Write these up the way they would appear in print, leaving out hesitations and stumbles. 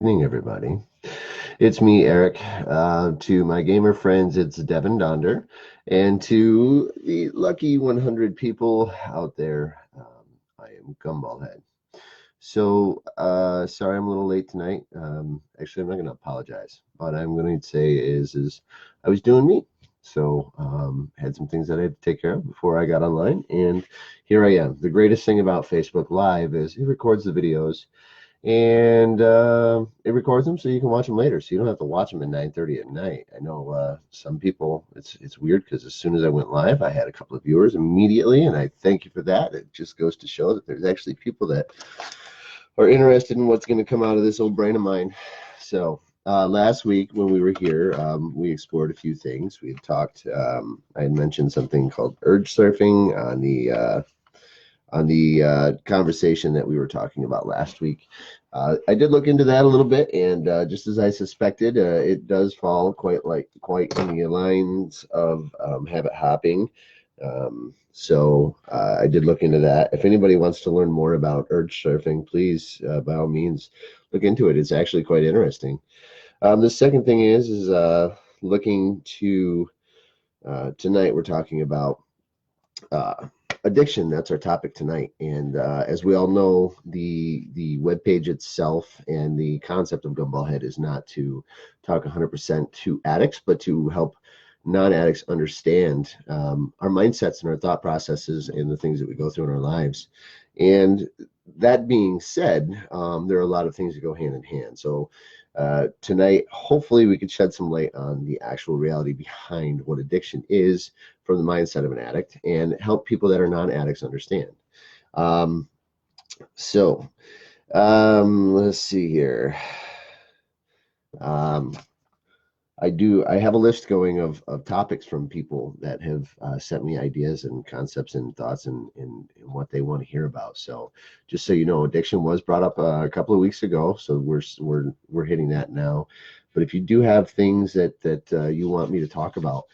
Evening, everybody. It's me, Eric. To my gamer friends, it's Devin Donder. And to the lucky 100 people out there, I am Gumballhead. Sorry I'm a little late tonight. Actually, I'm not going to apologize. What I'm going to say is I was doing me. Had some things that I had to take care of before I got online. And here I am. The greatest thing about Facebook Live is it records the videos and it records them so you can watch them later, so you don't have to watch them at 9:30 at night. I know some people, it's weird because as soon as I went live, I had a couple of viewers immediately, and I thank you for that. It just goes to show that there's actually people that are interested in what's going to come out of this old brain of mine. Last week when we were here, we explored a few things. We had talked, I had mentioned something called urge surfing on the conversation that we were talking about last week. I did look into that a little bit, and just as I suspected, it does fall quite in the lines of habit hopping. I did look into that. If anybody wants to learn more about urge surfing, please, by all means, look into it. It's actually quite interesting. The second thing is looking to tonight. We're talking about uh, addiction. That's our topic tonight. And as we all know, the web page itself and the concept of Gumballhead is not to talk 100% to addicts, but to help non-addicts understand our mindsets and our thought processes and the things that we go through in our lives. And that being said, there are a lot of things that go hand in hand. Tonight, hopefully, we could shed some light on the actual reality behind what addiction is from the mindset of an addict and help people that are non-addicts understand. Um, let's see here. Um, I have a list going of topics from people that have sent me ideas and concepts and thoughts and what they want to hear about. So just so you know, addiction was brought up a couple of weeks ago, so we're hitting that now. But if you do have things that you want me to talk about,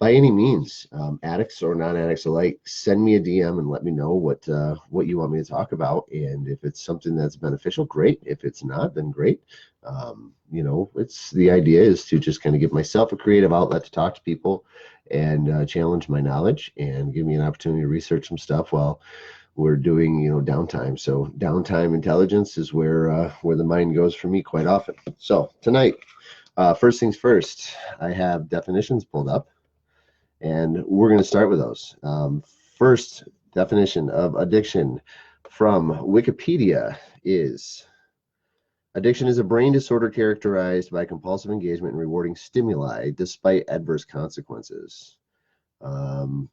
by any means, addicts or non-addicts alike, send me a DM and let me know what you want me to talk about. And if it's something that's beneficial, great. If it's not, then great. It's the idea is to just kind of give myself a creative outlet to talk to people and challenge my knowledge and give me an opportunity to research some stuff while we're doing downtime. So downtime intelligence is where the mind goes for me quite often. So tonight, first things first, I have definitions pulled up. And we're going to start with those. First definition of addiction from Wikipedia is addiction is a brain disorder characterized by compulsive engagement in rewarding stimuli despite adverse consequences. Um,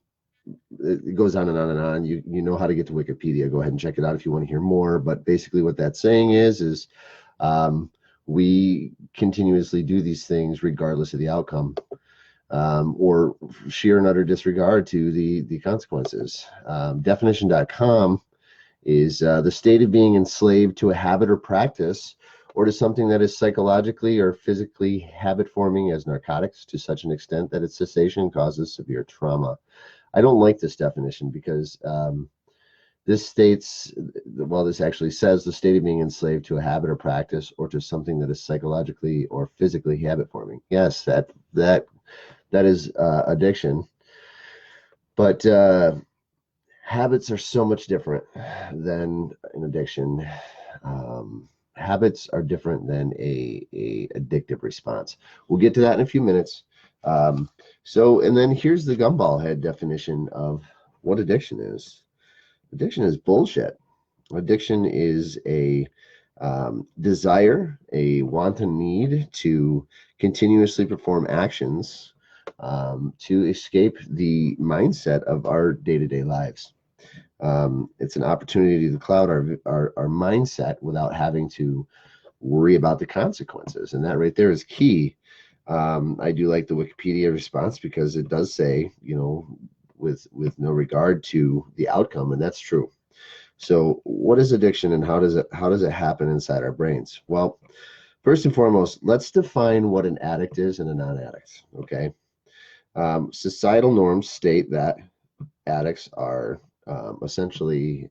it goes on and on and on. You know how to get to Wikipedia. Go ahead and check it out if you want to hear more. But basically, what that's saying is um, we continuously do these things regardless of the outcome, or sheer and utter disregard to the consequences. Definition.com is the state of being enslaved to a habit or practice or to something that is psychologically or physically habit forming as narcotics to such an extent that its cessation causes severe trauma. I don't like this definition because this states, well, this actually says the state of being enslaved to a habit or practice or to something that is psychologically or physically habit forming. Yes, that is addiction. But habits are so much different than an addiction. Habits are different than a addictive response. We'll get to that in a few minutes. And then here's the gumball head definition of what addiction is. Addiction is bullshit. Addiction is a desire, a wanton need to continuously perform actions to escape the mindset of our day-to-day lives. It's an opportunity to cloud our mindset without having to worry about the consequences. And that right there is key. I do like the Wikipedia response because it does say, with no regard to the outcome, and that's true. So what is addiction and how does it happen inside our brains? Well, first and foremost, let's define what an addict is and a non-addict. Okay. Societal norms state that addicts are essentially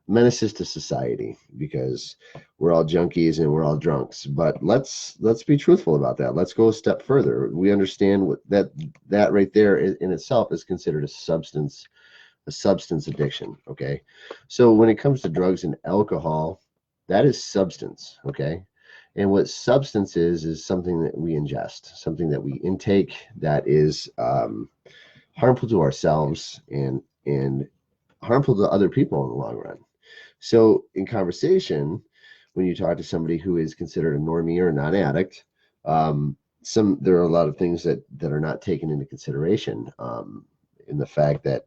menaces to society, because we're all junkies and we're all drunks. But let's be truthful about that. Let's go a step further. We understand that right there in itself is considered a substance addiction. Okay, so when it comes to drugs and alcohol, that is substance. Okay, and what substance is something that we ingest, something that we intake, that is harmful to ourselves and harmful to other people in the long run. So in conversation, when you talk to somebody who is considered a normie or a non-addict, there are a lot of things that are not taken into consideration, in the fact that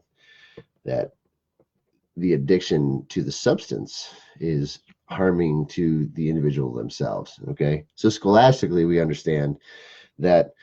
the addiction to the substance is harming to the individual themselves. Okay, so scholastically, we understand that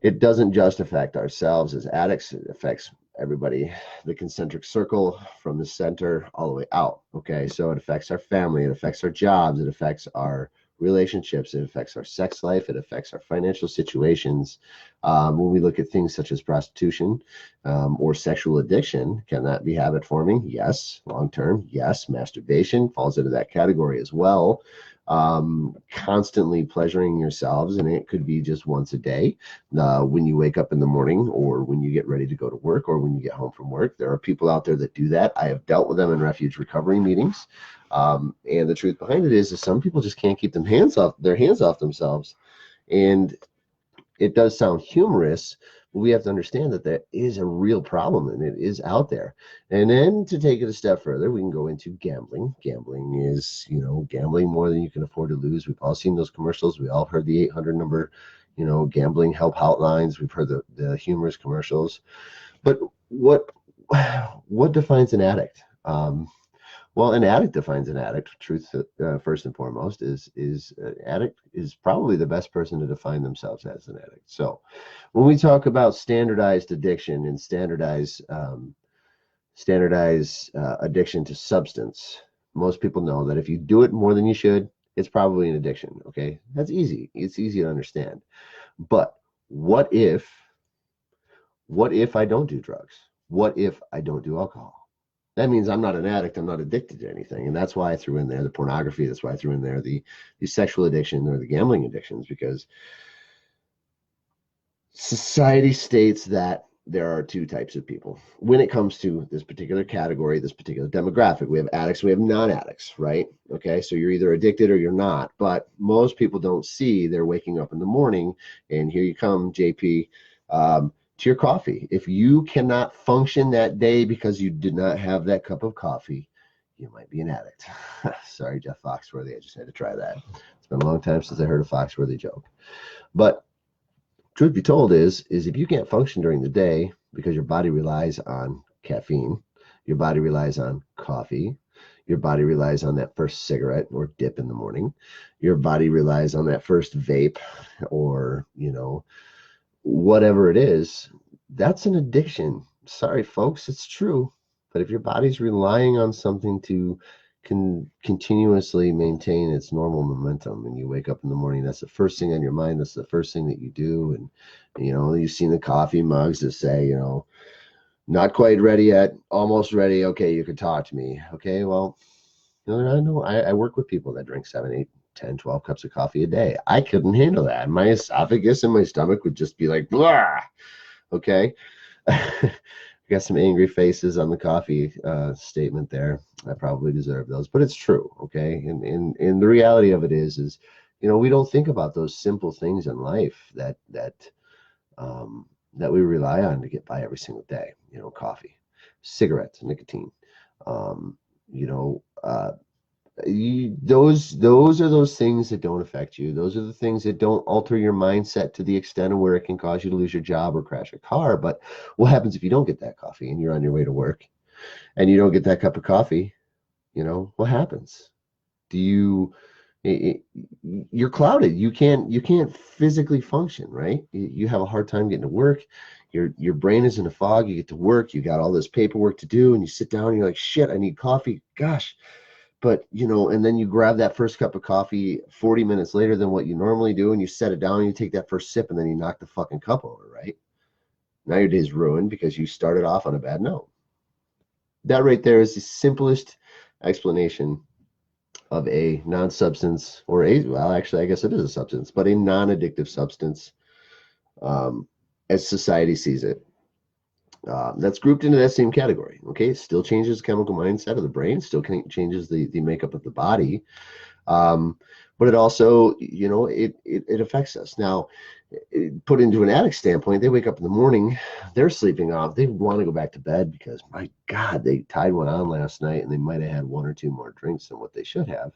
it doesn't just affect ourselves as addicts, it affects everybody, the concentric circle from the center all the way out. Okay, so it affects our family, it affects our jobs, it affects our relationships, it affects our sex life, it affects our financial situations. When we look at things such as prostitution, or sexual addiction, can that be habit forming? Yes. Long term, yes. Masturbation falls into that category as well. Constantly pleasuring yourselves, and it could be just once a day, when you wake up in the morning, or when you get ready to go to work, or when you get home from work. There are people out there that do that. I have dealt with them in refuge recovery meetings. And the truth behind it is some people just can't keep their hands off themselves. And it does sound humorous, but we have to understand that that is a real problem and it is out there. And then to take it a step further, we can go into gambling. Gambling is, gambling more than you can afford to lose. We've all seen those commercials. We all heard the 800 number, gambling help hotlines. We've heard the humorous commercials. But what defines an addict? Well, an addict defines an addict. Truth, first and foremost, is an addict is probably the best person to define themselves as an addict. So, when we talk about standardized addiction and standardized addiction to substance, most people know that if you do it more than you should, it's probably an addiction. Okay, that's easy. It's easy to understand. But what if I don't do drugs? What if I don't do alcohol? That means I'm not an addict. I'm not addicted to anything. And that's why I threw in there the pornography. That's why I threw in there the sexual addiction or the gambling addictions, because society states that there are two types of people when it comes to this particular category, this particular demographic. We have addicts, we have non-addicts, right? Okay, so you're either addicted or you're not. But most people don't see they're waking up in the morning, and here you come, JP, to your coffee. If you cannot function that day because you did not have that cup of coffee, you might be an addict. Sorry, Jeff Foxworthy. I just had to try that. It's been a long time since I heard a Foxworthy joke. But truth be told is if you can't function during the day because your body relies on caffeine, your body relies on coffee, your body relies on that first cigarette or dip in the morning, your body relies on that first vape, or whatever it is, that's an addiction. Sorry, folks, it's true. But if your body's relying on something to continuously maintain its normal momentum, and you wake up in the morning, that's the first thing on your mind, that's the first thing that you do. And you've seen the coffee mugs that say, not quite ready yet, almost ready, okay, you can talk to me. Okay, well, I work with people that drink 7, 8, 10, 12 cups of coffee a day. I couldn't handle that. My esophagus and my stomach would just be like, blah. Okay. Got some angry faces on the coffee statement there. I probably deserve those, but it's true. Okay. And the reality of it is, we don't think about those simple things in life that we rely on to get by every single day. Coffee, cigarettes, nicotine, um, you know, uh, those are those things that don't affect you. Those are the things that don't alter your mindset to the extent of where it can cause you to lose your job or crash a car. But what happens if you don't get that coffee and you're on your way to work and you don't get that cup of coffee? What happens? Do you you're clouded. You can't physically function, right? You have a hard time getting to work. Your brain is in a fog. You get to work, you got all this paperwork to do, and you sit down and you're like, shit, I need coffee. Gosh. But, and then you grab that first cup of coffee 40 minutes later than what you normally do, and you set it down and you take that first sip, and then you knock the fucking cup over, right? Now your day's ruined because you started off on a bad note. That right there is the simplest explanation of a non-substance or well, actually, I guess it is a substance, but a non-addictive substance, as society sees it. That's grouped into that same category. Okay, it still changes the chemical mindset of the brain, still changes the makeup of the body, but it also, it affects us. Now, put into an addict standpoint, they wake up in the morning, they're sleeping off, they want to go back to bed because, my God, they tied one on last night and they might have had one or two more drinks than what they should have.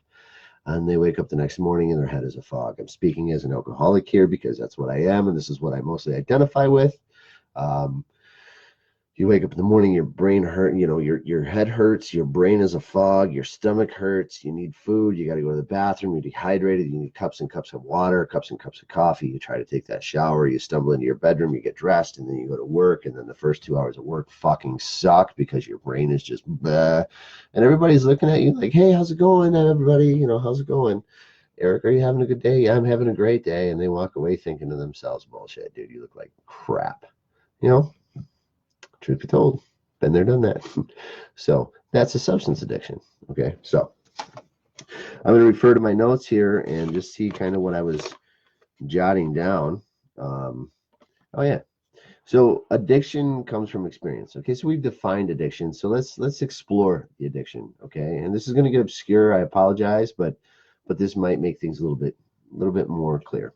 And they wake up the next morning and their head is a fog. I'm speaking as an alcoholic here because that's what I am, and this is what I mostly identify with. Um, you wake up in the morning, your brain hurt, your head hurts, your brain is a fog, your stomach hurts, you need food, you got to go to the bathroom, you're dehydrated, you need cups and cups of water, cups and cups of coffee, you try to take that shower, you stumble into your bedroom, you get dressed, and then you go to work, and then the first 2 hours of work fucking suck because your brain is just bleh, and everybody's looking at you like, hey, how's it going, everybody, how's it going? Eric, are you having a good day? Yeah, I'm having a great day. And they walk away thinking to themselves, bullshit, dude, you look like crap. Truth be told, been there, done that. So that's a substance addiction. Okay, so I'm going to refer to my notes here and just see kind of what I was jotting down. Oh yeah. So addiction comes from experience. Okay, so we've defined addiction. So let's explore the addiction. Okay, and this is going to get obscure. I apologize, but this might make things a little bit more clear.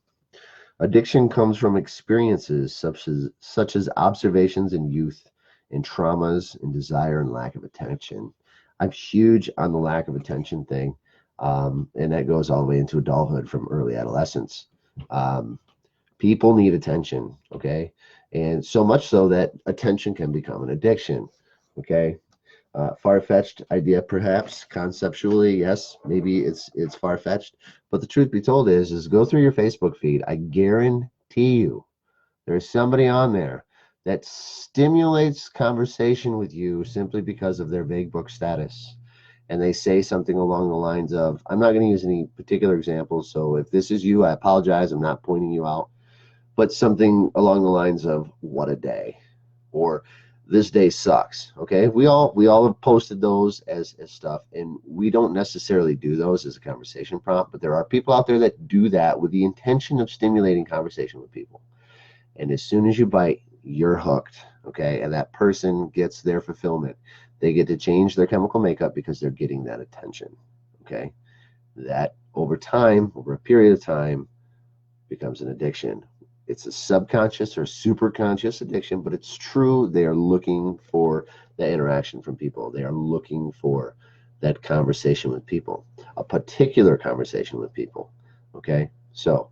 Addiction comes from experiences such as observations in youth and traumas and desire and lack of attention. I'm huge on the lack of attention thing, and that goes all the way into adulthood from early adolescence. People need attention, okay? And so much so that attention can become an addiction, okay? Far-fetched idea, perhaps conceptually, yes, maybe it's far-fetched, but the truth be told is go through your Facebook feed. I guarantee you there's somebody on there that stimulates conversation with you simply because of their big book status, and they say something along the lines of, I'm not going to use any particular examples, so if this is you, I apologize, I'm not pointing you out, but something along the lines of, what a day, or this day sucks. Okay, we all have posted those as stuff, and we don't necessarily do those as a conversation prompt, but there are people out there that do that with the intention of stimulating conversation with people. And as soon as you bite, you're hooked. Okay, and that person gets their fulfillment. They get to change their chemical makeup because they're getting that attention. Okay, that over time, over a period of time, becomes an addiction. It's a subconscious or superconscious addiction, but it's true. They are looking for the interaction from people. They are looking for that conversation with people, a particular conversation with people. Okay, so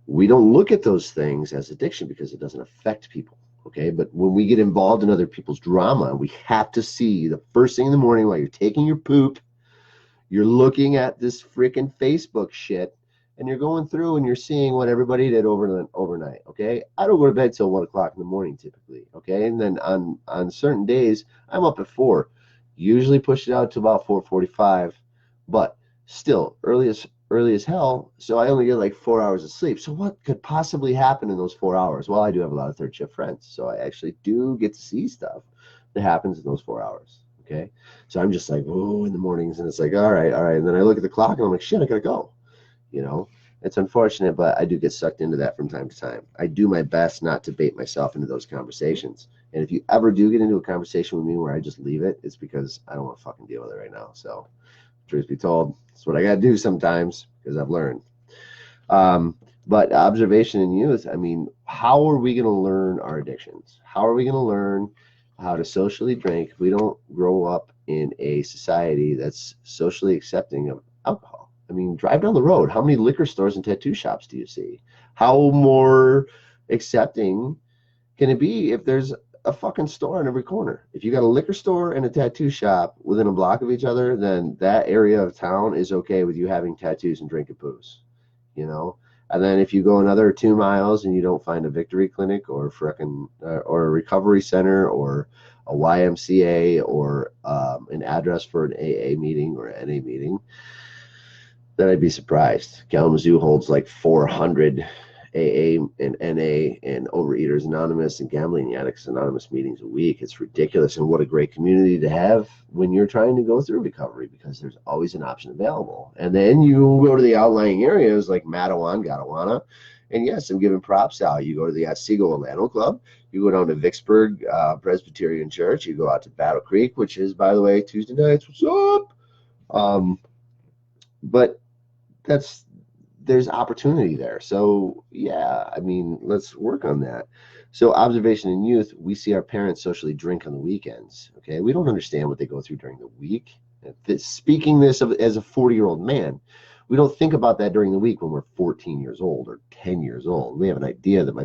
we don't look at those things as addiction because it doesn't affect people. Okay, but when we get involved in other people's drama, we have to see the first thing in the morning while you're taking your poop, you're looking at this freaking Facebook shit, and you're going through and you're seeing what everybody did overnight. Okay, I don't go to bed till 1 o'clock in the morning typically. Okay, and then on certain days I'm up at 4, usually push it out to about 4:45, but still early as hell. So I only get like 4 hours of sleep. So what could possibly happen in those 4 hours? Well, I do have a lot of third shift friends, so I actually do get to see stuff that happens in those 4 hours. Okay, so I'm just like, oh, in the mornings, and it's like, all right, and then I look at the clock and I'm like, shit, I gotta go. It's unfortunate, but I do get sucked into that from time to time. I do my best not to bait myself into those conversations. And if you ever do get into a conversation with me where I just leave it, it's because I don't want to fucking deal with it right now. So, truth be told, it's what I got to do sometimes because I've learned. But observation in youth, I mean, how are we going to learn our addictions? How are we going to learn how to socially drink if we don't grow up in a society that's socially accepting of alcohol? I mean, drive down the road. How many liquor stores and tattoo shops do you see? How more accepting can it be if there's a fucking store on every corner? If you got a liquor store and a tattoo shop within a block of each other, then that area of town is okay with you having tattoos and drinking booze, And then if you go another 2 miles and you don't find a victory clinic or or a recovery center or a YMCA or an address for an AA meeting or an NA meeting, then I'd be surprised. Kalamazoo holds like 400 AA and NA and Overeaters Anonymous and Gambling Addicts Anonymous meetings a week. It's ridiculous. And what a great community to have when you're trying to go through recovery, because there's always an option available. And then you go to the outlying areas like Matawan, Gatawana. And yes, I'm giving props out. You go to the Otsego Orlando Club. You go down to Vicksburg Presbyterian Church. You go out to Battle Creek, which is, by the way, Tuesday nights. What's up? But there's opportunity there. So yeah, I mean, let's work on that. So observation in youth, we see our parents socially drink on the weekends. Okay, we don't understand what they go through during the week. Speaking this as a 40-year-old man, we don't think about that during the week when we're 14 years old or 10 years old. We have an idea that our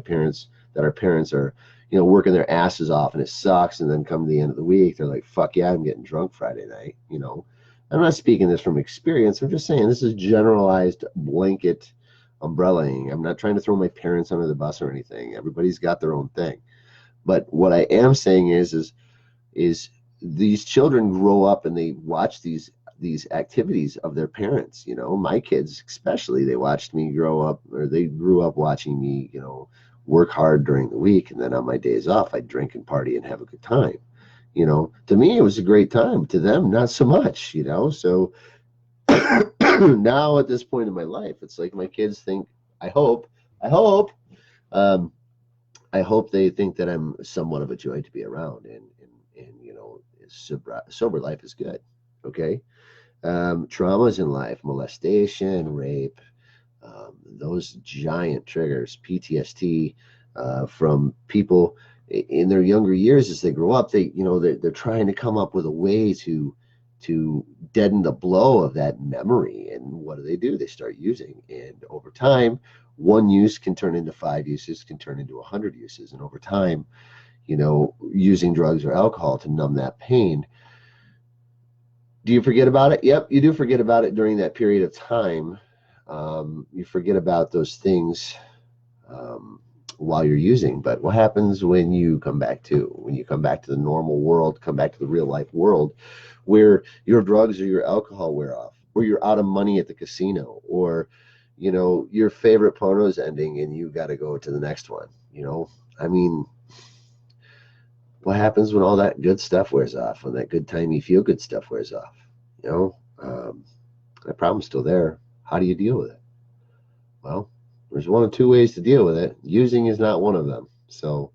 parents are, working their asses off and it sucks. And then come to the end of the week, they're like, fuck yeah, I'm getting drunk Friday night. I'm not speaking this from experience. I'm just saying this is generalized blanket umbrellaing. I'm not trying to throw my parents under the bus or anything. Everybody's got their own thing. But what I am saying is these children grow up and they watch these activities of their parents. My kids especially, they watched me grow up, or they grew up watching me, work hard during the week, and then on my days off, I'd drink and party and have a good time. To me, it was a great time. To them, not so much, So now at this point in my life, it's like my kids think, I hope they think that I'm somewhat of a joy to be around, and sober life is good. Okay. Traumas in life, molestation, rape, those giant triggers, PTSD, from people in their younger years as they grow up. They're trying to come up with a way to deaden the blow of that memory. And what do? They start using, and over time, one use can turn into 5 uses, can turn into 100 uses, and over time, using drugs or alcohol to numb that pain. Do you forget about it? Yep, you do forget about it during that period of time. You forget about those things while you're using. But what happens when you come back to the normal world, come back to the real life world, where your drugs or your alcohol wear off, or you're out of money at the casino, or your favorite porno's ending and you got to go to the next one? I mean, what happens when all that good stuff wears off, when that good timey feel good stuff wears off? That problem's still there. How do you deal with it? Well, there's one of two ways to deal with it. Using is not one of them. So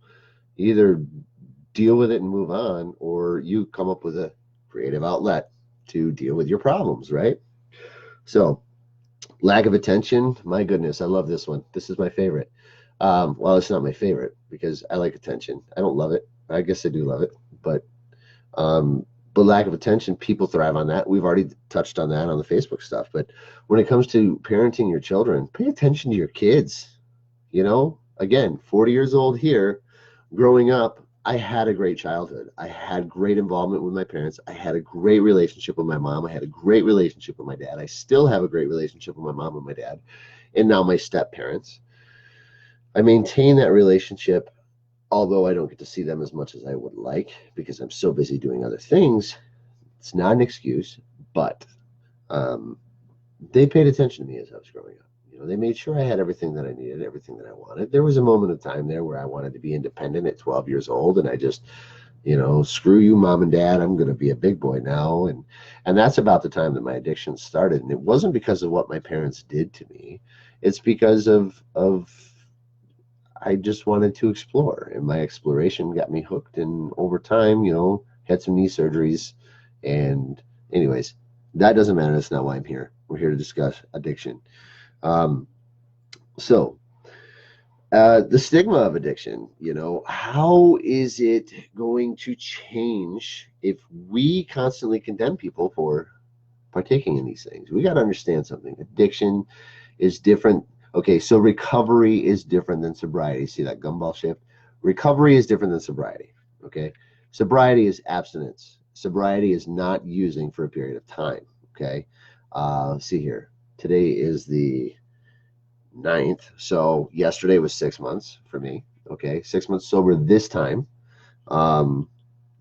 either deal with it and move on, or you come up with a creative outlet to deal with your problems, right? So lack of attention, my goodness, I love this one. This is my favorite. Well, it's not my favorite because I like attention. I don't love it. I guess I do love it, but lack of attention, people thrive on that. We've already touched on that on the Facebook stuff. But when it comes to parenting your children, pay attention to your kids. Again, 40 years old here, growing up, I had a great childhood. I had great involvement with my parents. I had a great relationship with my mom. I had a great relationship with my dad. I still have a great relationship with my mom and my dad, and now my step parents. I maintain that relationship, although I don't get to see them as much as I would like because I'm so busy doing other things. It's not an excuse, but they paid attention to me as I was growing up. They made sure I had everything that I needed, everything that I wanted. There was a moment of time there where I wanted to be independent at 12 years old, and I just, screw you, mom and dad, I'm going to be a big boy now. And that's about the time that my addiction started. And it wasn't because of what my parents did to me. It's because of I just wanted to explore, and my exploration got me hooked. And over time, had some knee surgeries. And anyways, that doesn't matter. That's not why I'm here. We're here to discuss addiction. So the stigma of addiction, how is it going to change if we constantly condemn people for partaking in these things? We got to understand something. Addiction is different. Okay, so recovery is different than sobriety. See that gumball shift? Recovery is different than sobriety. Okay, sobriety is abstinence. Sobriety is not using for a period of time. Okay, see here. Today is the 9th. So yesterday was 6 months for me. Okay, 6 months sober this time.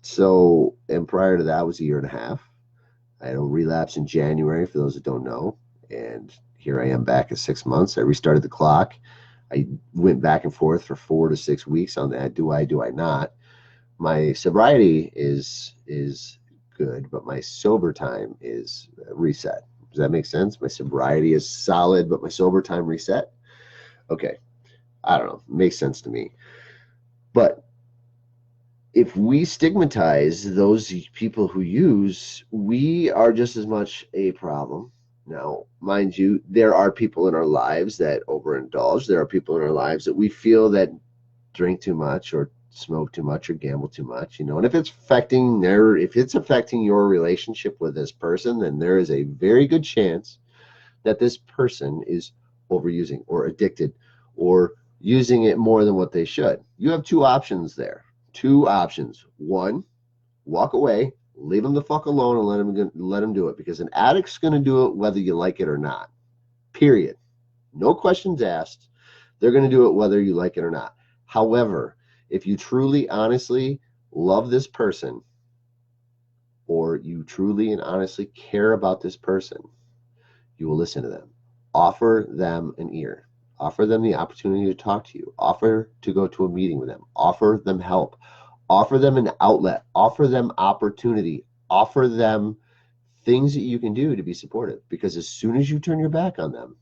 So, and prior to that was a year and a half. I had a relapse in January, for those that don't know. And here I am back at 6 months. I restarted the clock. I went back and forth for 4 to 6 weeks on that. Do I not? My sobriety is good, but my sober time is reset. Does that make sense? My sobriety is solid, but my sober time reset. Okay, I don't know. Makes sense to me. But if we stigmatize those people who use, we are just as much a problem. Now, mind you, there are people in our lives that overindulge. There are people in our lives that we feel that drink too much or smoke too much or gamble too much, and if it's affecting your relationship with this person, then there is a very good chance that this person is overusing or addicted or using it more than what they should. You have two options there. Two options. One, walk away, leave them the fuck alone, and let them do it, because an addict's going to do it whether you like it or not. Period. No questions asked. They're going to do it whether you like it or not. However, if you truly, honestly love this person, or you truly and honestly care about this person, you will listen to them. Offer them an ear. Offer them the opportunity to talk to you. Offer to go to a meeting with them. Offer them help. Offer them an outlet. Offer them opportunity. Offer them things that you can do to be supportive. Because as soon as you turn your back on them,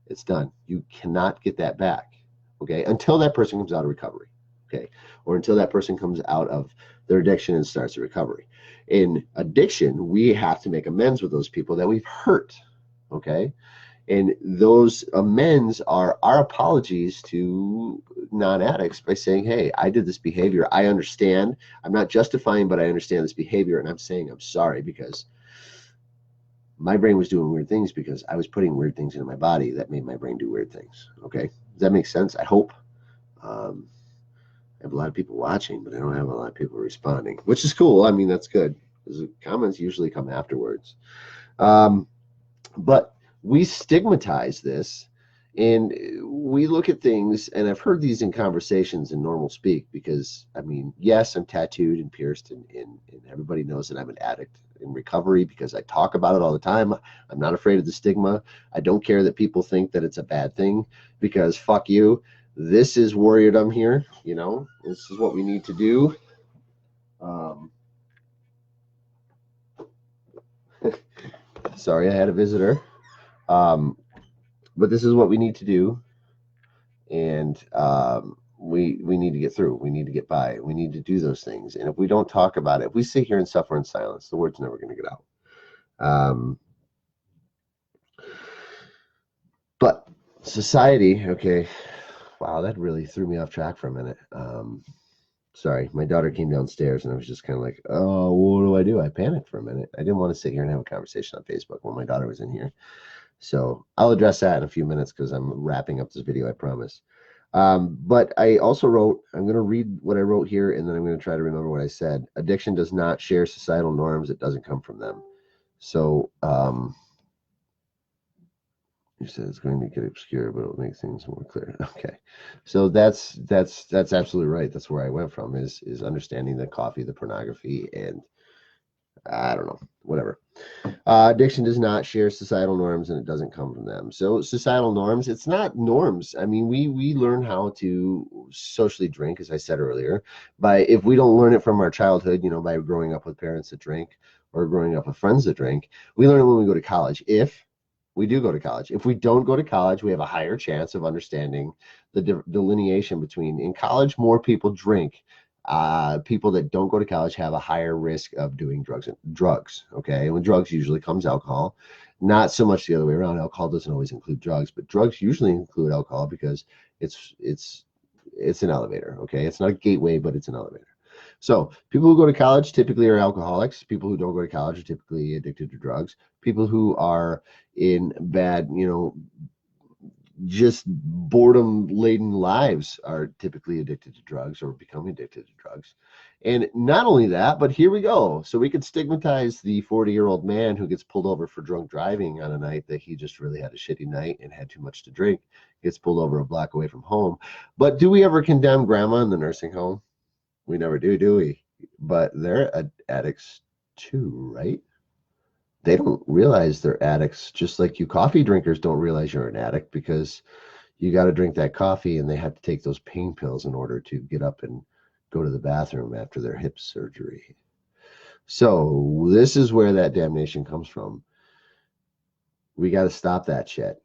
it's done. You cannot get that back. Okay, until that person comes out of recovery. Okay, or until that person comes out of their addiction and starts a recovery. In addiction, we have to make amends with those people that we've hurt. Okay, and those amends are our apologies to non-addicts by saying, hey, I did this behavior. I understand. I'm not justifying, but I understand this behavior, and I'm saying I'm sorry because my brain was doing weird things because I was putting weird things into my body that made my brain do weird things. Okay, does that make sense? I hope. I have a lot of people watching, but I don't have a lot of people responding, which is cool. I mean, that's good because the comments usually come afterwards. But we stigmatize this, and we look at things, and I've heard these in conversations in normal speak because, I mean, yes, I'm tattooed and pierced, and everybody knows that I'm an addict in recovery because I talk about it all the time. I'm not afraid of the stigma. I don't care that people think that it's a bad thing, because fuck you. This is warriordom here. This is what we need to do. Sorry, I had a visitor. But this is what we need to do, and we need to get through. We need to get by. We need to do those things. And if we don't talk about it, if we sit here and suffer in silence, the word's never going to get out. But society, okay, wow, that really threw me off track for a minute. Sorry, my daughter came downstairs, and I was just kind of like, oh, what do? I panicked for a minute. I didn't want to sit here and have a conversation on Facebook when my daughter was in here. So I'll address that in a few minutes because I'm wrapping up this video, I promise. But I also wrote, I'm going to read what I wrote here, and then I'm going to try to remember what I said. Addiction does not share societal norms. It doesn't come from them. So you said it's going to get obscure, but it'll make things more clear. Okay. So that's absolutely right. That's where I went from is understanding the coffee, the pornography, and I don't know, whatever. Addiction does not share societal norms, and it doesn't come from them. So societal norms, it's not norms. I mean, we learn how to socially drink, as I said earlier, if we don't learn it from our childhood, by growing up with parents that drink or growing up with friends that drink, we learn it when we go to college. If we do go to college. If we don't go to college, we have a higher chance of understanding the delineation between, in college, more people drink. People that don't go to college have a higher risk of doing drugs. Okay. And when drugs usually comes alcohol, not so much the other way around. Alcohol doesn't always include drugs, but drugs usually include alcohol because it's an elevator. Okay. It's not a gateway, but it's an elevator. So people who go to college typically are alcoholics. People who don't go to college are typically addicted to drugs. People who are in bad, just boredom laden lives are typically addicted to drugs or become addicted to drugs. And not only that, but here we go. So we could stigmatize the 40-year-old man who gets pulled over for drunk driving on a night that he just really had a shitty night and had too much to drink, gets pulled over a block away from home. But do we ever condemn grandma in the nursing home? We never do we? But they're addicts too, right? They don't realize they're addicts, just like you coffee drinkers don't realize you're an addict because you got to drink that coffee, and they had to take those pain pills in order to get up and go to the bathroom after their hip surgery. So this is where that damnation comes from. We got to stop that shit.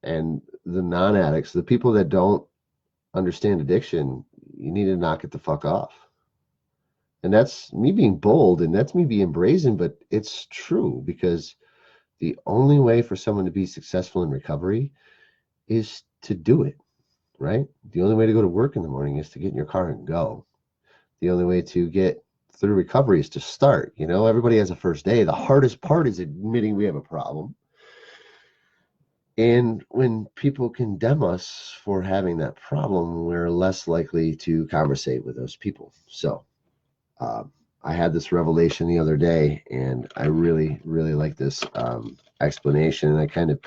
And the non-addicts, the people that don't understand addiction, you need to knock it the fuck off. And that's me being bold, and that's me being brazen, but it's true, because the only way for someone to be successful in recovery is to do it, right? The only way to go to work in the morning is to get in your car and go. The only way to get through recovery is to start. You know, everybody has a first day. The hardest part is admitting we have a problem. And when people condemn us for having that problem, we're less likely to conversate with those people. So I had this revelation the other day, and I really, really like this explanation. And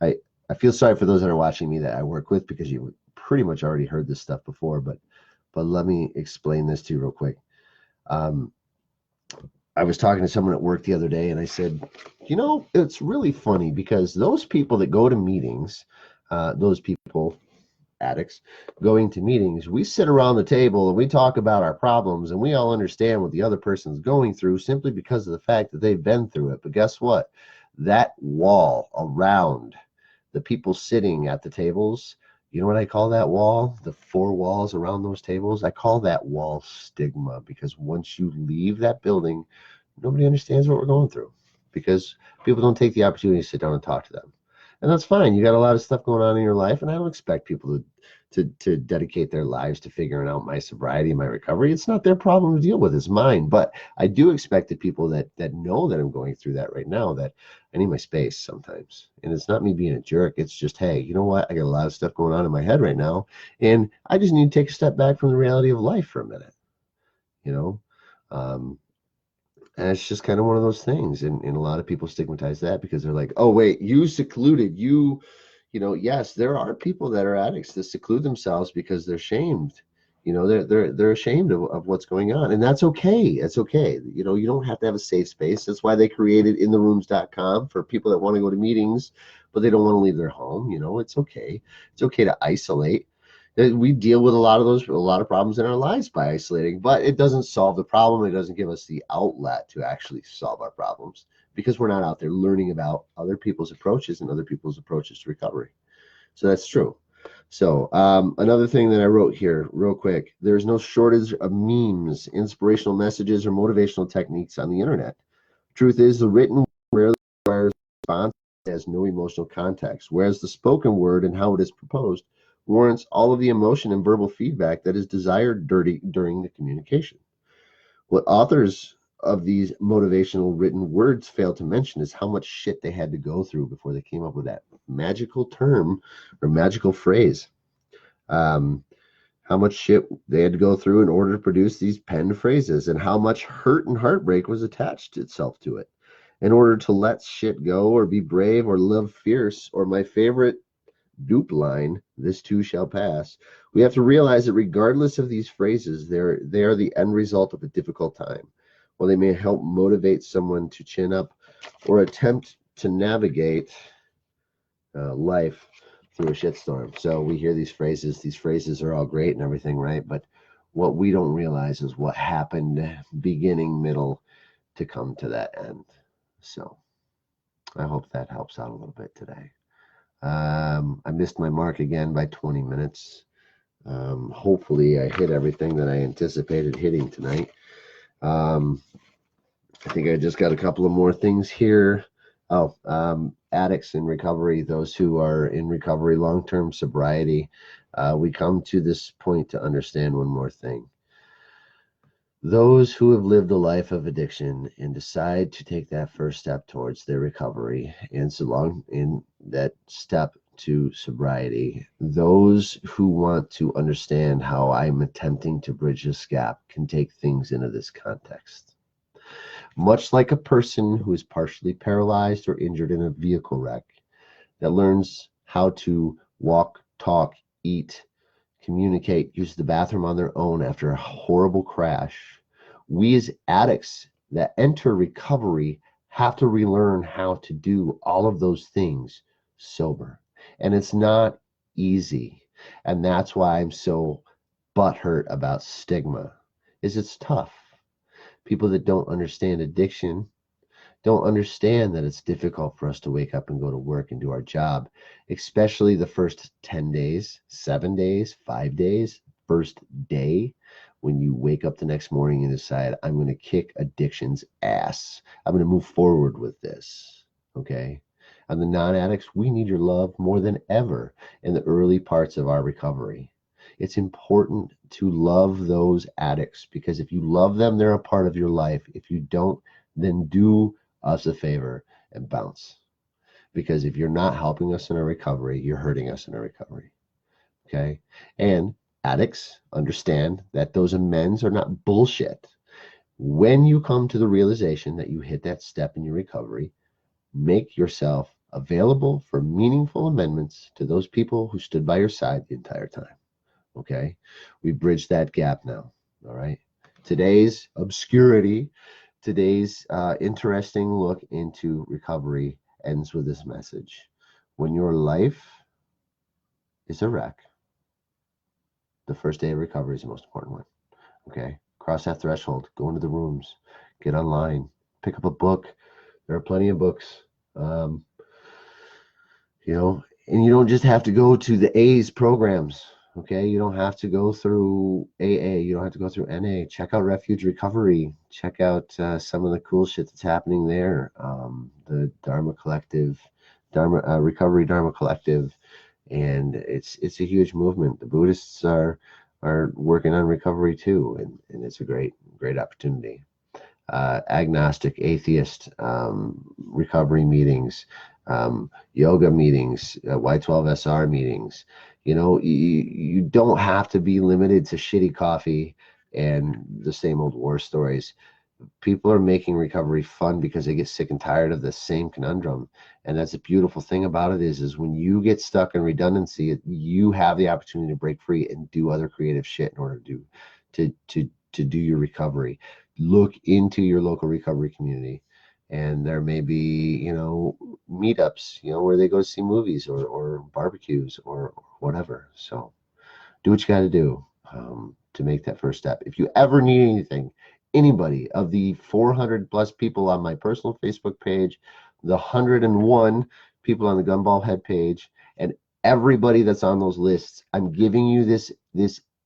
I feel sorry for those that are watching me that I work with, because you pretty much already heard this stuff before, but let me explain this to you real quick. I was talking to someone at work the other day, and I said, you know, it's really funny, because those people that go to meetings, those people, addicts, going to meetings, we sit around the table and we talk about our problems, and we all understand what the other person's going through simply because of the fact that they've been through it. But guess what? That wall around the people sitting at the tables, you know what I call that wall? The four walls around those tables? I call that wall stigma, because once you leave that building, nobody understands what we're going through, because people don't take the opportunity to sit down and talk to them. And that's fine. You got a lot of stuff going on in your life, and I don't expect people to dedicate their lives to figuring out my sobriety and my recovery. It's not their problem to deal with, it's mine. But I do expect the people that know that I'm going through that right now, that I need my space sometimes. And it's not me being a jerk. It's just, hey, you know what? I got a lot of stuff going on in my head right now, and I just need to take a step back from the reality of life for a minute, you know? And it's just kind of one of those things. And a lot of people stigmatize that, because they're like, oh, wait, you secluded, you know, yes, there are people that are addicts that seclude themselves because they're shamed. You know, they're ashamed of what's going on. And that's okay. It's okay. You know, you don't have to have a safe space. That's why they created intherooms.com for people that want to go to meetings, but they don't want to leave their home. You know, it's okay. It's okay to isolate. We deal with a lot of problems in our lives by isolating, but it doesn't solve the problem. It doesn't give us the outlet to actually solve our problems, because we're not out there learning about other people's approaches and other people's approaches to recovery. So that's true. So another thing that I wrote here real quick: there's no shortage of memes, inspirational messages, or motivational techniques on the internet. Truth is, the written rarely requires response, has no emotional context, whereas the spoken word and how it is proposed warrants all of the emotion and verbal feedback that is desired during the communication. What authors of these motivational written words fail to mention is how much shit they had to go through before they came up with that magical term or magical phrase. How much shit they had to go through in order to produce these penned phrases, and how much hurt and heartbreak was attached itself to it in order to let shit go, or be brave, or live fierce, or my favorite dupe line, this too shall pass. We have to realize that regardless of these phrases, they are the end result of a difficult time. While they may help motivate someone to chin up or attempt to navigate life through a shitstorm. So we hear these phrases. These phrases are all great and everything, right? But what we don't realize is what happened beginning, middle, to come to that end. So I hope that helps out a little bit today. I missed my mark again by 20 minutes. Hopefully I hit everything that I anticipated hitting tonight. I think I just got a couple of more things here. Addicts in recovery, those who are in recovery, long-term sobriety, we come to this point to understand one more thing. Those who have lived a life of addiction and decide to take that first step towards their recovery, and so long in that step to sobriety, those who want to understand how I'm attempting to bridge this gap can take things into this context. Much like a person who is partially paralyzed or injured in a vehicle wreck that learns how to walk, talk, eat, communicate, use the bathroom on their own after a horrible crash, we as addicts that enter recovery have to relearn how to do all of those things sober. And it's not easy. And that's why I'm so butthurt about stigma, is it's tough. People that don't understand addiction don't understand that it's difficult for us to wake up and go to work and do our job, especially the first 10 days, 7 days, 5 days, first day when you wake up the next morning and decide, I'm going to kick addiction's ass. I'm going to move forward with this. Okay. And the non addicts, we need your love more than ever in the early parts of our recovery. It's important to love those addicts because if you love them, they're a part of your life. If you don't, then do us a favor and bounce. Because if you're not helping us in our recovery, you're hurting us in our recovery. Okay. And addicts understand that those amends are not bullshit. When you come to the realization that you hit that step in your recovery, make yourself available for meaningful amendments to those people who stood by your side the entire time. Okay. We bridged that gap now. All right. Today's obscurity, today's interesting look into recovery ends with this message. When your life is a wreck, the first day of recovery is the most important one. Okay. Cross that threshold, go into the rooms, get online, pick up a book. There are plenty of books. Um, and you don't just have to go to the A's programs. Okay, you don't have to go through AA. You don't have to go through NA. Check out Refuge Recovery. Check out some of the cool shit that's happening there. The Dharma Collective, Recovery Dharma Collective, and it's a huge movement. The Buddhists are working on recovery too, and it's a great opportunity. Agnostic, atheist recovery meetings, yoga meetings, Y12SR meetings. You don't have to be limited to shitty coffee and the same old war stories. People are making recovery fun because they get sick and tired of the same conundrum. And that's a beautiful thing about it is when you get stuck in redundancy, you have the opportunity to break free and do other creative shit in order to do your recovery. Look into your local recovery community. And there may be, meetups, where they go see movies or barbecues or whatever. So do what you got to do to make that first step. If you ever need anything, anybody of the 400 plus people on my personal Facebook page, the 101 people on the Gumball Head page, and everybody that's on those lists, I'm giving you this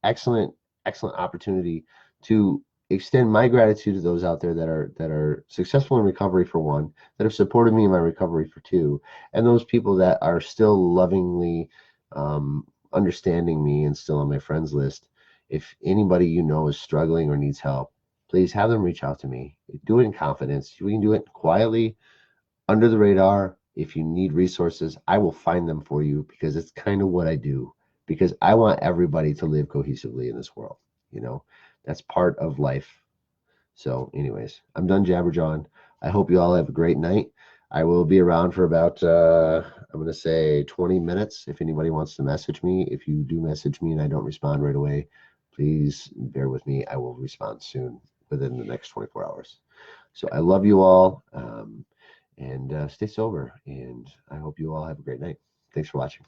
excellent opportunity to extend my gratitude to those out there that are successful in recovery for one, that have supported me in my recovery for two, and those people that are still lovingly understanding me and still on my friends list. If anybody is struggling or needs help, please have them reach out to me. Do it in confidence. We can do it quietly, under the radar. If you need resources, I will find them for you because it's kind of what I do. Because I want everybody to live cohesively in this world. That's part of life. So, anyways, I'm done jabberjawing. I hope you all have a great night. I will be around for about, I'm going to say 20 minutes if anybody wants to message me. If you do message me and I don't respond right away, please bear with me. I will respond soon within the next 24 hours. So I love you all, and stay sober, and I hope you all have a great night. Thanks for watching.